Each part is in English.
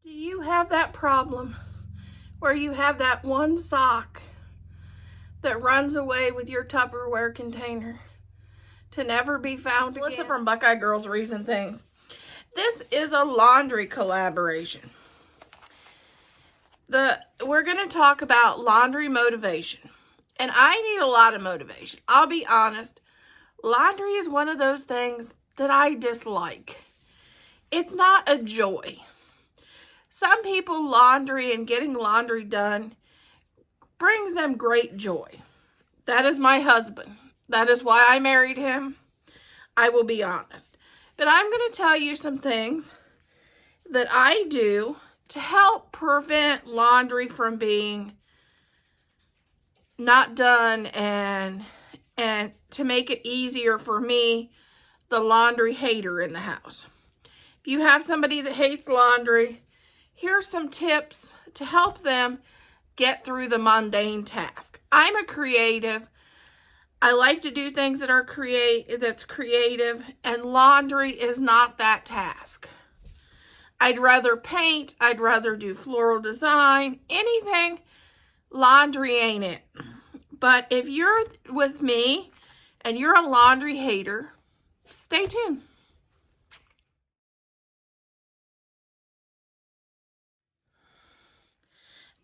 Do you have that problem where you have that one sock that runs away with your Tupperware container to never be found again? Melissa from Buckeye Girls Reason Things. This is a laundry collaboration. We're going to talk about laundry motivation. And I need a lot of motivation. I'll be honest. Laundry is one of those things that I dislike. It's not a joy. Some people, laundry and getting laundry done brings them great joy. That is my husband. That is why I married him. I will be honest. But I'm going to tell you some things that I do to help prevent laundry from being not done and to make it easier for me, the laundry hater in the house. If you have somebody that hates laundry, here's some tips to help them get through the mundane task. I'm a creative. I like to do things that are creative, and laundry is not that task. I'd rather paint, I'd rather do floral design, anything. Laundry ain't it. But if you're with me and you're a laundry hater, stay tuned.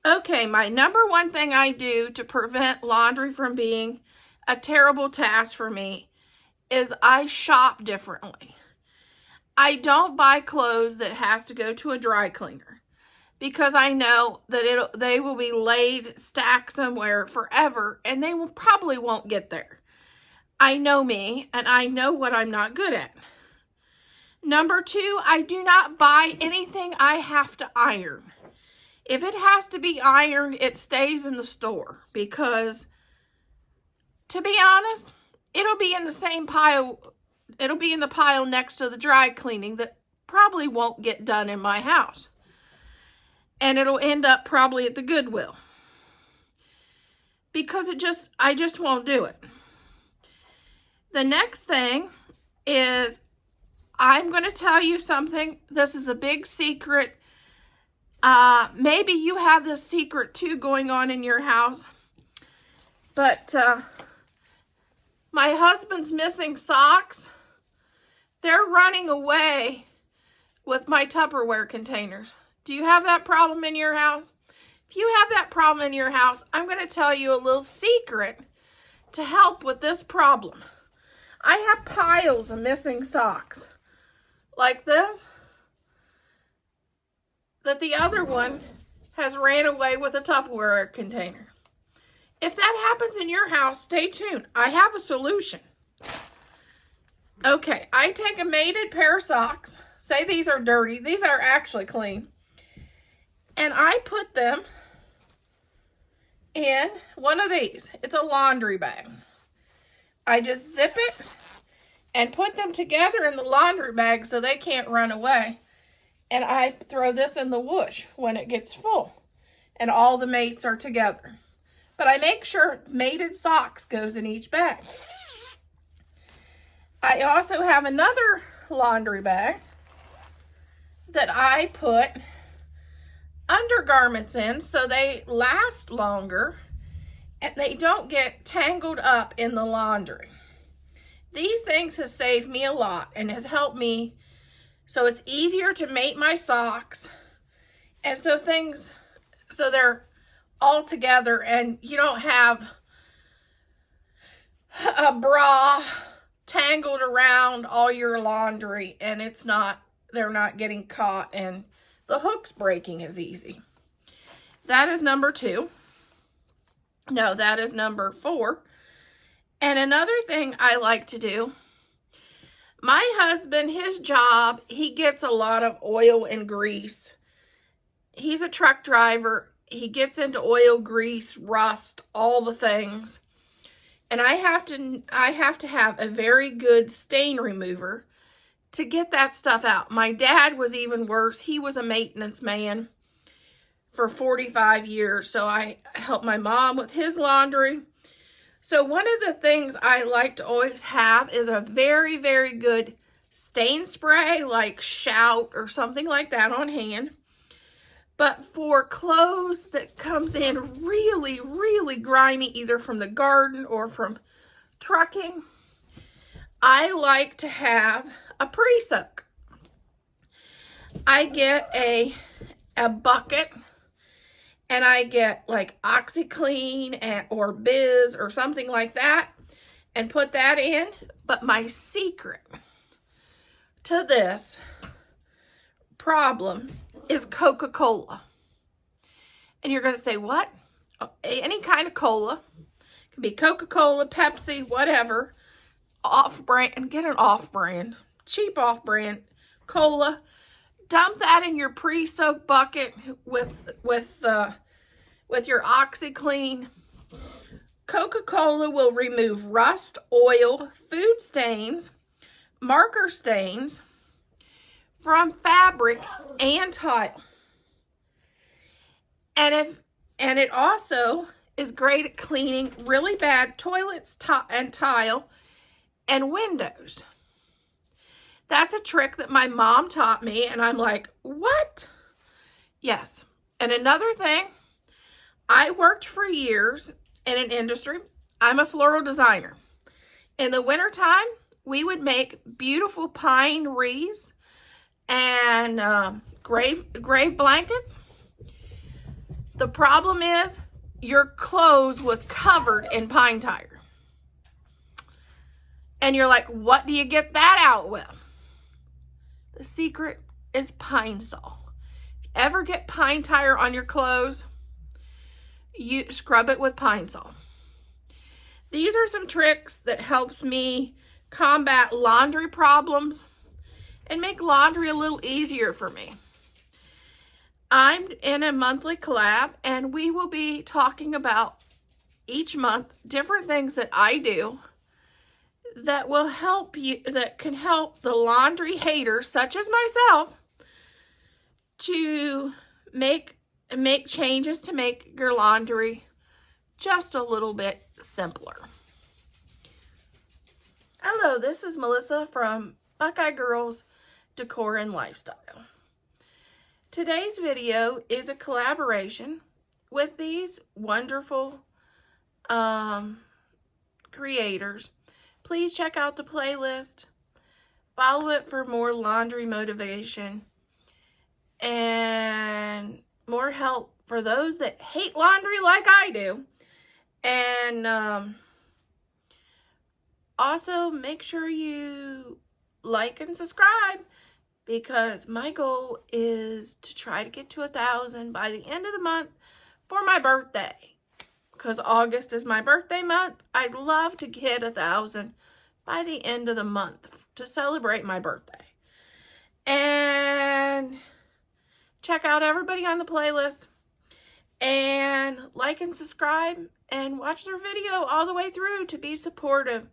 Okay, my number one thing I do to prevent laundry from being a terrible task for me is I shop differently. I don't buy clothes that has to go to a dry cleaner because I know that they will be laid stacked somewhere forever and they probably won't get there. I know me and I know what I'm not good at. Number two, I do not buy anything I have to iron. If it has to be ironed, it stays in the store because, to be honest, it'll be in the same pile. It'll be in the pile next to the dry cleaning that probably won't get done in my house. And it'll end up probably at the Goodwill. Because I just won't do it. The next thing is I'm going to tell you something. This is a big secret. Maybe you have this secret too going on in your house. But my husband's missing socks. They're running away with my Tupperware containers. Do you have that problem in your house? If you have that problem in your house, I'm going to tell you a little secret to help with this problem. I have piles of missing socks like this, that the other one has ran away with a Tupperware container. If that happens in your house, stay tuned. I have a solution. Okay, I take a mated pair of socks. Say these are dirty. These are actually clean. And I put them in one of these. It's a laundry bag. I just zip it and put them together in the laundry bag so they can't run away. And I throw this in the whoosh when it gets full. And all the mates are together. But I make sure mated socks goes in each bag. I also have another laundry bag that I put undergarments in so they last longer and they don't get tangled up in the laundry. These things have saved me a lot and has helped me so it's easier to mate my socks and so they're all together and you don't have a bra tangled around all your laundry and they're not getting caught and the hooks breaking as easy. That is number 2. No, that is number 4. And another thing I like to do, my husband, his job, he gets a lot of oil and grease. He's a truck driver. He gets into oil, grease, rust, all the things. And I have to have a very good stain remover to get that stuff out. My dad was even worse. He was a maintenance man for 45 years. So I helped my mom with his laundry. So one of the things I like to always have is a very, very good stain spray like Shout or something like that on hand. But for clothes that comes in really, really grimy, either from the garden or from trucking, I like to have a pre-soak. I get a bucket, and I get like OxyClean or Biz or something like that, and put that in. But my secret to this problem is Coca-Cola. And you're going to say, what? Any kind of cola. It can be Coca-Cola, Pepsi, whatever. Off-brand. Get an off-brand. Cheap off-brand cola. Dump that in your pre-soak bucket with your OxyClean. Coca-Cola will remove rust, oil, food stains, marker stains from fabric and tile. And it also is great at cleaning really bad toilets and tile and windows. That's a trick that my mom taught me, and I'm like, what? Yes. And another thing, I worked for years in an industry. I'm a floral designer. In the wintertime, we would make beautiful pine wreaths and grave blankets. The problem is your clothes was covered in pine tire. And you're like, what do you get that out with? The secret is Pine Sol. If you ever get pine tire on your clothes, you scrub it with Pine Sol. These are some tricks that helps me combat laundry problems and make laundry a little easier for me. I'm in a monthly collab, and we will be talking about each month different things that I do that will help you, that can help the laundry haters such as myself to make changes to make your laundry just a little bit simpler. Hello, this is Melissa from Buckeye Girls Decor and Lifestyle. Today's video is a collaboration with these wonderful creators. Please check out the playlist, follow it for more laundry motivation and more help for those that hate laundry like I do. And also make sure you like and subscribe, because my goal is to try to get to 1,000 by the end of the month for my birthday. Because August is my birthday month. I'd love to hit 1,000 by the end of the month to celebrate my birthday. And check out everybody on the playlist. And like and subscribe and watch their video all the way through to be supportive.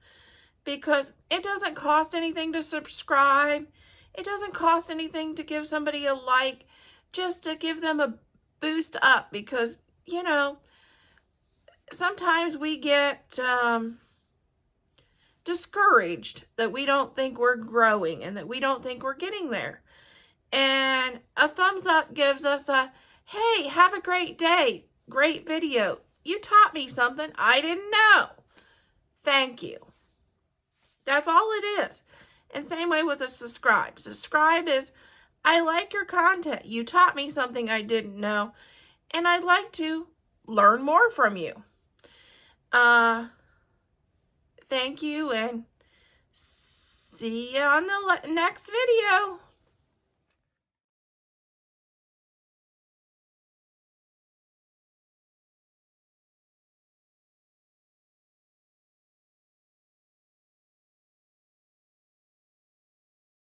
Because it doesn't cost anything to subscribe. It doesn't cost anything to give somebody a like, just to give them a boost up, because, you know, sometimes we get discouraged that we don't think we're growing and that we don't think we're getting there. And a thumbs up gives us a, hey, have a great day, great video. You taught me something I didn't know. Thank you. That's all it is. And same way with a subscribe. Subscribe is, I like your content. You taught me something I didn't know, and I'd like to learn more from you. Thank you, and see you on the next video.